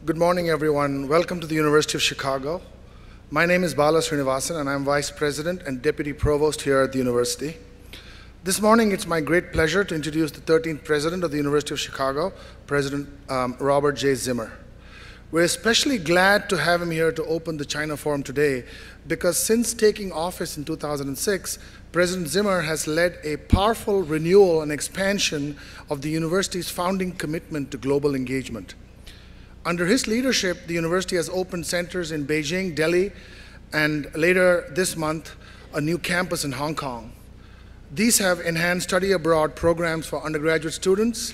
Good morning, everyone. Welcome to the University of Chicago. My name is Bala Srinivasan, and I'm Vice President and Deputy Provost here at the university. This morning, it's my great pleasure to introduce the 13th President of the University of Chicago, President Robert J. Zimmer. We're especially glad to have him here to open the China Forum today because since taking office in 2006, President Zimmer has led a powerful renewal and expansion of the university's founding commitment to global engagement. Under his leadership, the university has opened centers in Beijing, Delhi, and later this month, a new campus in Hong Kong. These have enhanced study abroad programs for undergraduate students,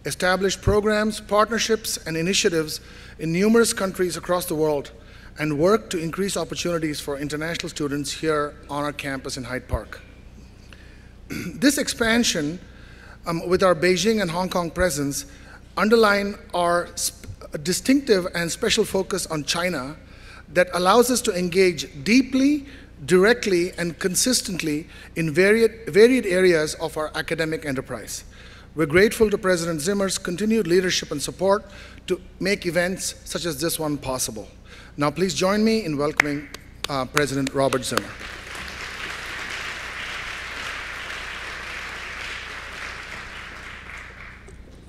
established programs, partnerships, and initiatives in numerous countries across the world, and worked to increase opportunities for international students here on our campus in Hyde Park. This expansion with our Beijing and Hong Kong presence underline our distinctive and special focus on China that allows us to engage deeply, directly, and consistently in varied areas of our academic enterprise. We're grateful to President Zimmer's continued leadership and support to make events such as this one possible. Now please join me in welcoming President Robert Zimmer.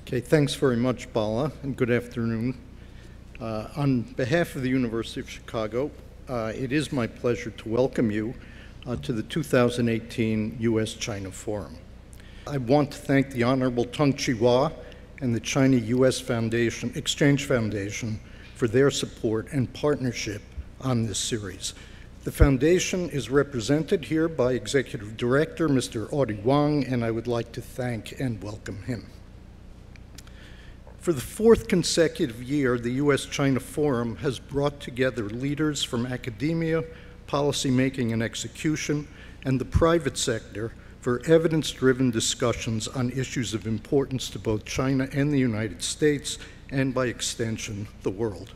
Okay, thanks very much, Bala, and good afternoon. On behalf of the University of Chicago, it is my pleasure to welcome you to the 2018 U.S.-China Forum. I want to thank the Honorable Tung Chee-hwa and the China-U.S. Exchange Foundation for their support and partnership on this series. The foundation is represented here by Executive Director Mr. Audie Wang, and I would like to thank and welcome him. For the fourth consecutive year, the U.S.-China Forum has brought together leaders from academia, policymaking and execution, and the private sector for evidence-driven discussions on issues of importance to both China and the United States, and by extension, the world.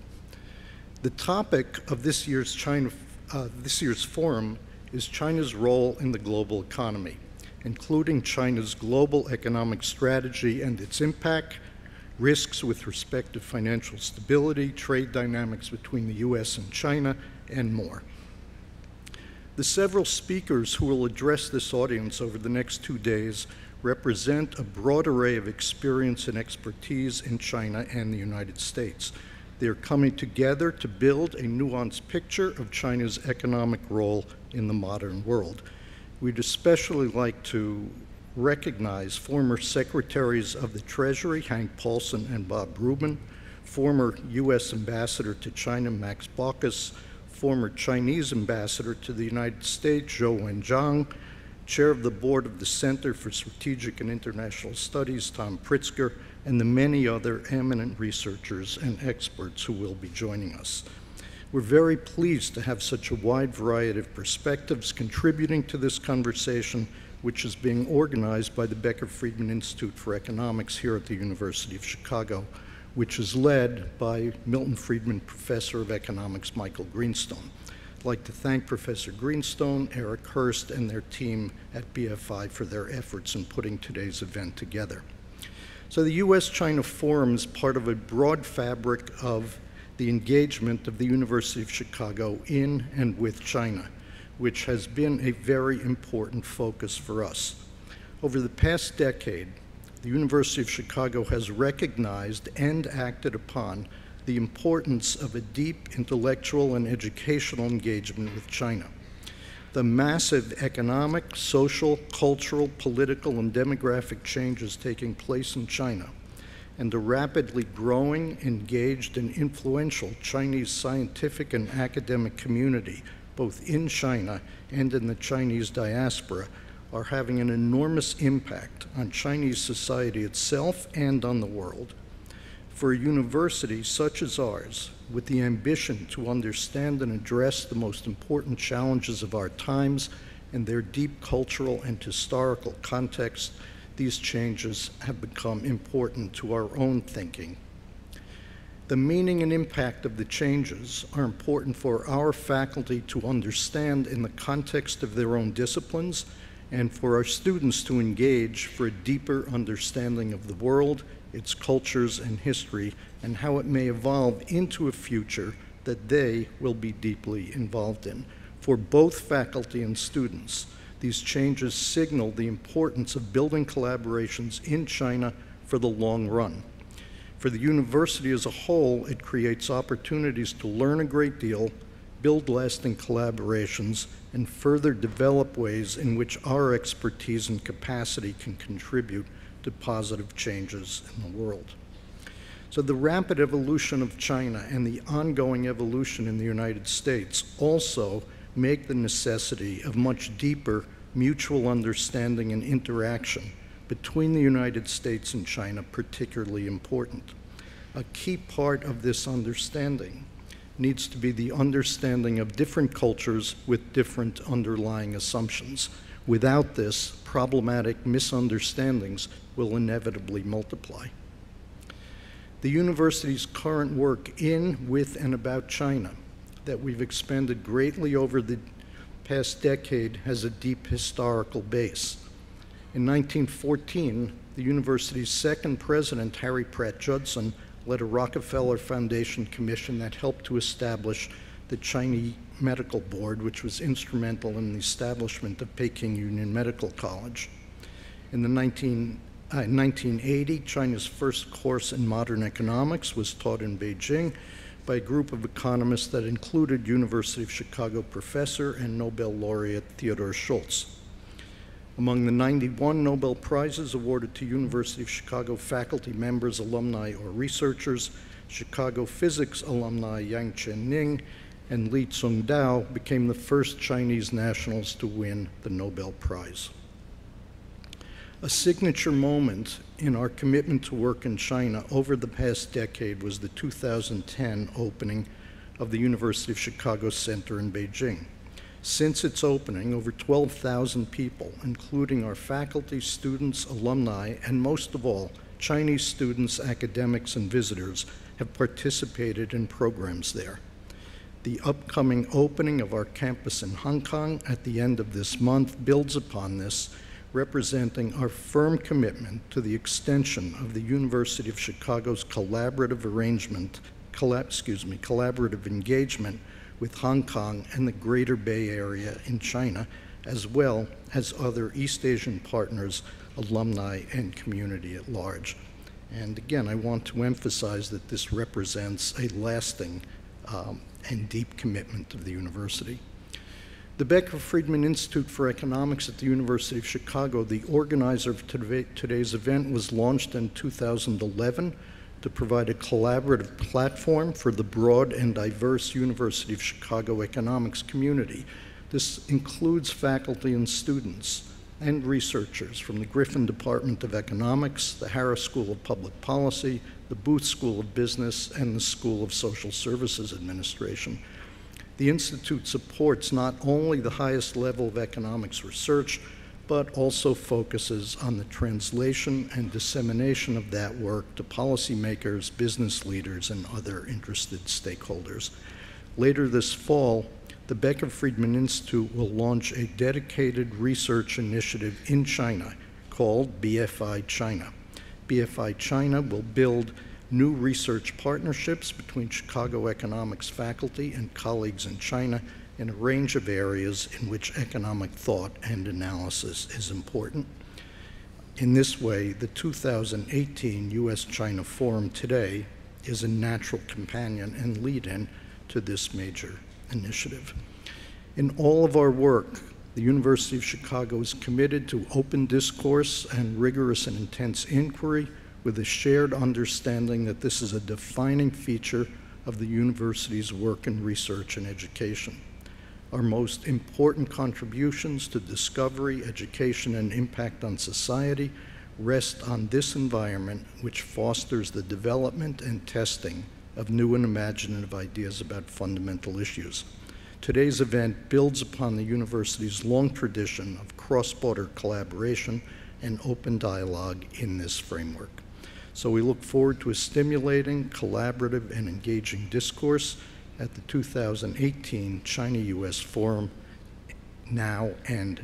The topic of this year's forum is China's role in the global economy, including China's global economic strategy and its impact, risks with respect to financial stability, trade dynamics between the U.S. and China, and more. The several speakers who will address this audience over the next 2 days represent a broad array of experience and expertise in China and the United States. They are coming together to build a nuanced picture of China's economic role in the modern world. We'd especially like to recognize former Secretaries of the Treasury, Hank Paulson and Bob Rubin, former U.S. Ambassador to China, Max Baucus, former Chinese Ambassador to the United States, Zhou Wenjiang, Chair of the Board of the Center for Strategic and International Studies, Tom Pritzker, and the many other eminent researchers and experts who will be joining us. We're very pleased to have such a wide variety of perspectives contributing to this conversation, which is being organized by the Becker-Friedman Institute for Economics here at the University of Chicago, which is led by Milton Friedman Professor of Economics, Michael Greenstone. I'd like to thank Professor Greenstone, Eric Hurst, and their team at BFI for their efforts in putting today's event together. So the U.S.-China Forum is part of a broad fabric of the engagement of the University of Chicago in and with China, which has been a very important focus for us. Over the past decade, the University of Chicago has recognized and acted upon the importance of a deep intellectual and educational engagement with China. The massive economic, social, cultural, political, and demographic changes taking place in China, and the rapidly growing, engaged, and influential Chinese scientific and academic community, both in China and in the Chinese diaspora, are having an enormous impact on Chinese society itself and on the world. For a university such as ours, with the ambition to understand and address the most important challenges of our times and their deep cultural and historical context, these changes have become important to our own thinking. The meaning and impact of the changes are important for our faculty to understand in the context of their own disciplines and for our students to engage for a deeper understanding of the world, its cultures and history, and how it may evolve into a future that they will be deeply involved in. For both faculty and students, these changes signal the importance of building collaborations in China for the long run. For the university as a whole, it creates opportunities to learn a great deal, build lasting collaborations, and further develop ways in which our expertise and capacity can contribute to positive changes in the world. So the rapid evolution of China and the ongoing evolution in the United States also make the necessity of much deeper mutual understanding and interaction between the United States and China particularly important. A key part of this understanding needs to be the understanding of different cultures with different underlying assumptions. Without this, problematic misunderstandings will inevitably multiply. The university's current work in, with, and about China that we've expanded greatly over the past decade has a deep historical base. In 1914, the university's second president, Harry Pratt Judson, led a Rockefeller Foundation commission that helped to establish the Chinese Medical Board, which was instrumental in the establishment of Peking Union Medical College. In 1980, China's first course in modern economics was taught in Beijing by a group of economists that included University of Chicago professor and Nobel laureate Theodore Schultz. Among the 91 Nobel Prizes awarded to University of Chicago faculty members, alumni, or researchers, Chicago physics alumni Yang Chen-ning and Li Tsung-dao became the first Chinese nationals to win the Nobel Prize. A signature moment in our commitment to work in China over the past decade was the 2010 opening of the University of Chicago Center in Beijing. Since its opening, over 12,000 people, including our faculty, students, alumni, and most of all, Chinese students, academics, and visitors, have participated in programs there. The upcoming opening of our campus in Hong Kong at the end of this month builds upon this, representing our firm commitment to the extension of the University of Chicago's collaborative engagement with Hong Kong and the Greater Bay Area in China, as well as other East Asian partners, alumni, and community at large. And again, I want to emphasize that this represents a lasting and deep commitment of the university. The Becker Friedman Institute for Economics at the University of Chicago, the organizer of today's event, was launched in 2011 to provide a collaborative platform for the broad and diverse University of Chicago economics community. This includes faculty and students and researchers from the Griffin Department of Economics, the Harris School of Public Policy, the Booth School of Business, and the School of Social Services Administration. The Institute supports not only the highest level of economics research, but also focuses on the translation and dissemination of that work to policymakers, business leaders, and other interested stakeholders. Later this fall, the Becker Friedman Institute will launch a dedicated research initiative in China called BFI China. BFI China will build new research partnerships between Chicago economics faculty and colleagues in China in a range of areas in which economic thought and analysis is important. In this way, the 2018 U.S.-China Forum today is a natural companion and lead-in to this major initiative. In all of our work, the University of Chicago is committed to open discourse and rigorous and intense inquiry with a shared understanding that this is a defining feature of the university's work in research and education. Our most important contributions to discovery, education, and impact on society rest on this environment which fosters the development and testing of new and imaginative ideas about fundamental issues. Today's event builds upon the university's long tradition of cross-border collaboration and open dialogue in this framework. So we look forward to a stimulating, collaborative, and engaging discourse at the 2018 China-US Forum now and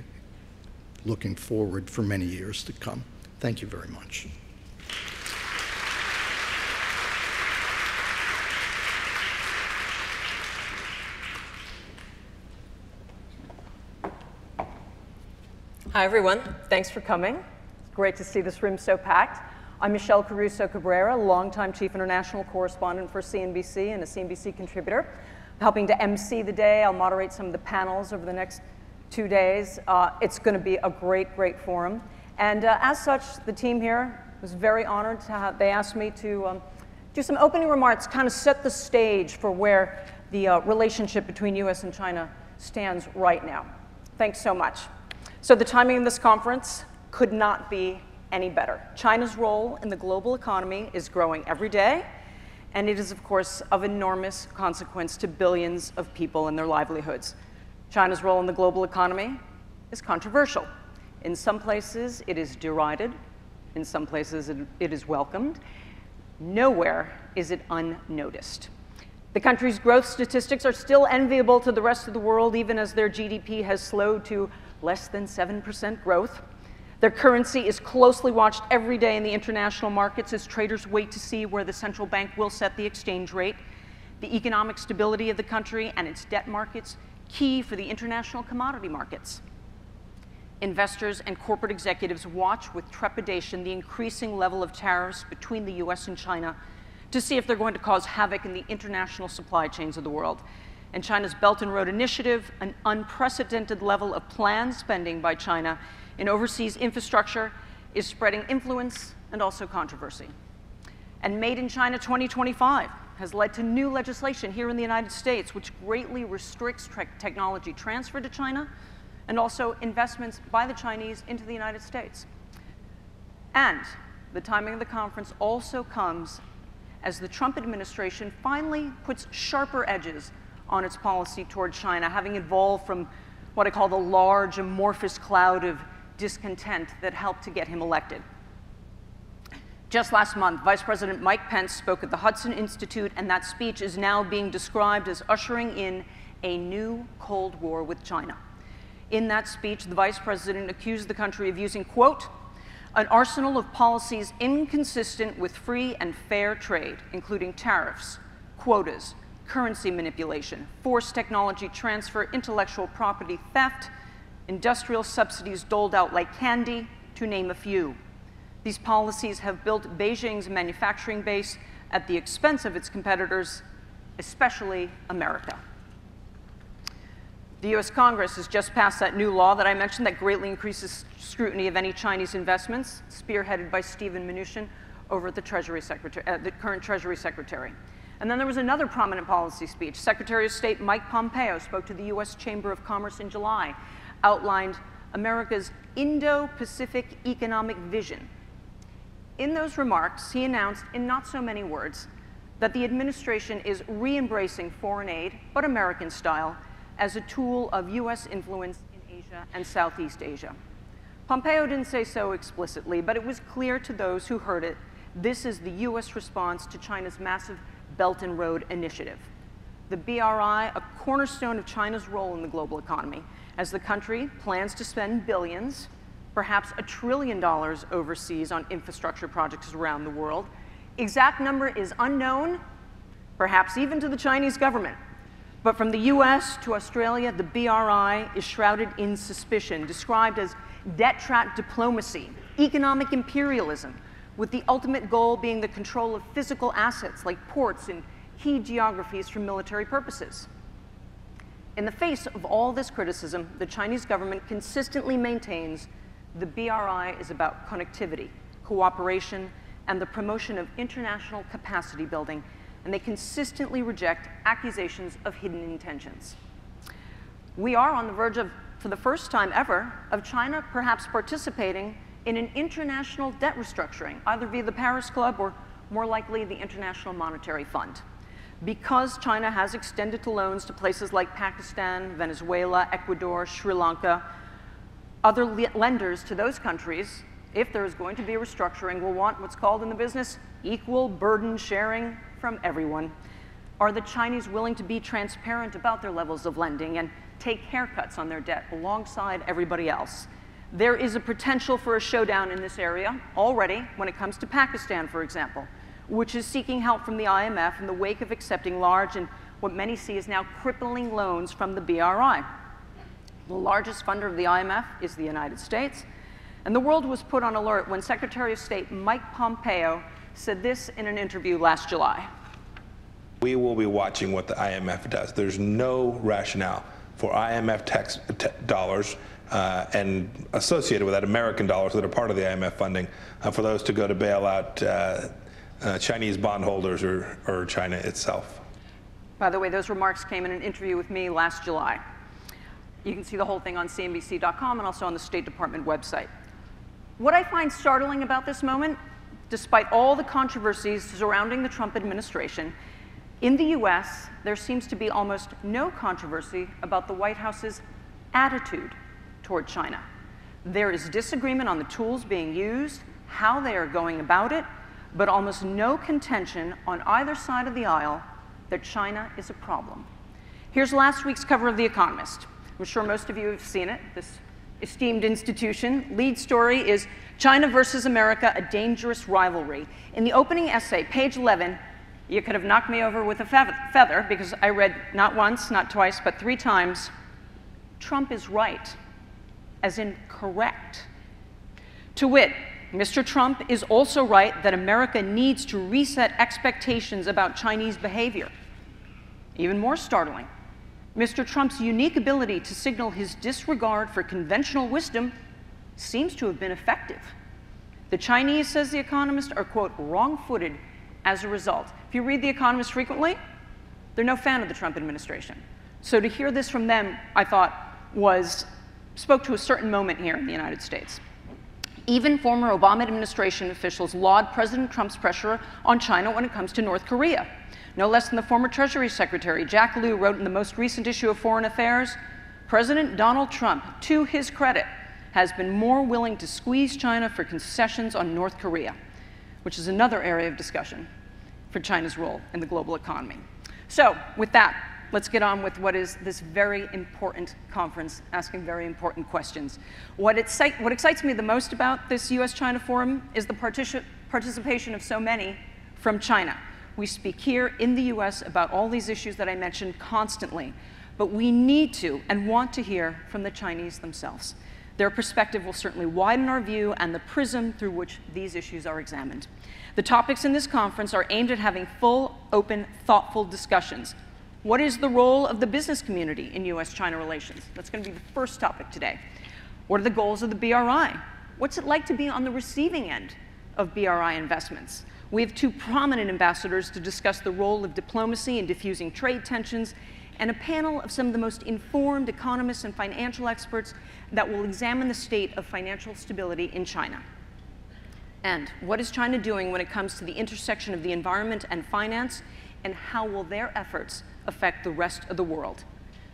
looking forward for many years to come. Thank you very much. Hi, everyone. Thanks for coming. It's great to see this room so packed. I'm Michelle Caruso-Cabrera, longtime chief international correspondent for CNBC and a CNBC contributor. I'm helping to MC the day. I'll moderate some of the panels over the next 2 days. It's going to be a great, great forum. And as such, the team here was very honored to have, they asked me to do some opening remarks, kind of set the stage for where the relationship between US and China stands right now. Thanks so much. So the timing of this conference could not be any better. China's role in the global economy is growing every day, and it is, of course, of enormous consequence to billions of people and their livelihoods. China's role in the global economy is controversial. In some places, it is derided. In some places, it is welcomed. Nowhere is it unnoticed. The country's growth statistics are still enviable to the rest of the world, even as their GDP has slowed to less than 7% growth. Their currency is closely watched every day in the international markets as traders wait to see where the central bank will set the exchange rate. The economic stability of the country and its debt markets, key for the international commodity markets. Investors and corporate executives watch with trepidation the increasing level of tariffs between the US and China to see if they're going to cause havoc in the international supply chains of the world. And China's Belt and Road Initiative, an unprecedented level of planned spending by China in overseas infrastructure, is spreading influence and also controversy. And Made in China 2025 has led to new legislation here in the United States, which greatly restricts technology transfer to China and also investments by the Chinese into the United States. And the timing of the conference also comes as the Trump administration finally puts sharper edges on its policy toward China, having evolved from what I call the large amorphous cloud of discontent that helped to get him elected. Just last month, Vice President Mike Pence spoke at the Hudson Institute, and that speech is now being described as ushering in a new Cold War with China. In that speech, the Vice President accused the country of using, quote, an arsenal of policies inconsistent with free and fair trade, including tariffs, quotas, currency manipulation, forced technology transfer, intellectual property theft, industrial subsidies doled out like candy, to name a few. These policies have built Beijing's manufacturing base at the expense of its competitors, especially America. The US Congress has just passed that new law that I mentioned that greatly increases scrutiny of any Chinese investments, spearheaded by Steven Mnuchin over at the current Treasury Secretary. And then there was another prominent policy speech. Secretary of State Mike Pompeo spoke to the US Chamber of Commerce in July, outlined America's Indo-Pacific economic vision. In those remarks, he announced in not so many words that the administration is re-embracing foreign aid, but American style, as a tool of US influence in Asia and Southeast Asia. Pompeo didn't say so explicitly, but it was clear to those who heard it, this is the US response to China's massive Belt and Road Initiative. The BRI, a cornerstone of China's role in the global economy, as the country plans to spend billions, perhaps $1 trillion overseas on infrastructure projects around the world. Exact number is unknown, perhaps even to the Chinese government. But from the US to Australia, the BRI is shrouded in suspicion, described as debt trap diplomacy, economic imperialism, with the ultimate goal being the control of physical assets like ports and key geographies for military purposes. In the face of all this criticism, the Chinese government consistently maintains the BRI is about connectivity, cooperation, and the promotion of international capacity building, and they consistently reject accusations of hidden intentions. We are on the verge of, for the first time ever, of China perhaps participating in an international debt restructuring, either via the Paris Club or more likely the International Monetary Fund. Because China has extended to loans to places like Pakistan, Venezuela, Ecuador, Sri Lanka, other lenders to those countries, if there is going to be a restructuring, will want what's called in the business equal burden sharing from everyone. Are the Chinese willing to be transparent about their levels of lending and take haircuts on their debt alongside everybody else? There is a potential for a showdown in this area already when it comes to Pakistan, for example, which is seeking help from the IMF in the wake of accepting large and what many see as now crippling loans from the BRI. The largest funder of the IMF is the United States, and the world was put on alert when Secretary of State Mike Pompeo said this in an interview last July. We will be watching what the IMF does. There's no rationale for IMF dollars and associated with that American dollars that are part of the IMF funding for those to go to bail out Chinese bondholders or China itself. By the way, those remarks came in an interview with me last July. You can see the whole thing on CNBC.com and also on the State Department website. What I find startling about this moment, despite all the controversies surrounding the Trump administration, in the US, there seems to be almost no controversy about the White House's attitude toward China. There is disagreement on the tools being used, how they are going about it, but almost no contention on either side of the aisle that China is a problem. Here's last week's cover of The Economist. I'm sure most of you have seen it, this esteemed institution. Lead story is China versus America, a dangerous rivalry. In the opening essay, page 11, you could have knocked me over with a feather because I read not once, not twice, but 3 times, Trump is right, as in correct. To wit, Mr. Trump is also right that America needs to reset expectations about Chinese behavior. Even more startling, Mr. Trump's unique ability to signal his disregard for conventional wisdom seems to have been effective. The Chinese, says The Economist, are, quote, wrong-footed as a result. If you read The Economist frequently, they're no fan of the Trump administration. So to hear this from them, I thought, spoke to a certain moment here in the United States. Even former Obama administration officials laud President Trump's pressure on China when it comes to North Korea. No less than the former Treasury Secretary, Jack Lew, wrote in the most recent issue of Foreign Affairs, President Donald Trump, to his credit, has been more willing to squeeze China for concessions on North Korea, which is another area of discussion for China's role in the global economy. So with that, let's get on with what is this very important conference, asking very important questions. What excites me the most about this US-China forum is the participation of so many from China. We speak here in the US about all these issues that I mentioned constantly, but we need to and want to hear from the Chinese themselves. Their perspective will certainly widen our view and the prism through which these issues are examined. The topics in this conference are aimed at having full, open, thoughtful discussions. What is the role of the business community in US-China relations? That's going to be the first topic today. What are the goals of the BRI? What's it like to be on the receiving end of BRI investments? We have 2 prominent ambassadors to discuss the role of diplomacy in diffusing trade tensions, and a panel of some of the most informed economists and financial experts that will examine the state of financial stability in China. And what is China doing when it comes to the intersection of the environment and finance, and how will their efforts affect the rest of the world?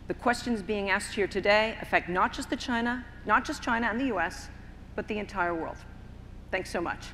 The questions being asked here today affect not just China and the US, but the entire world. Thanks so much.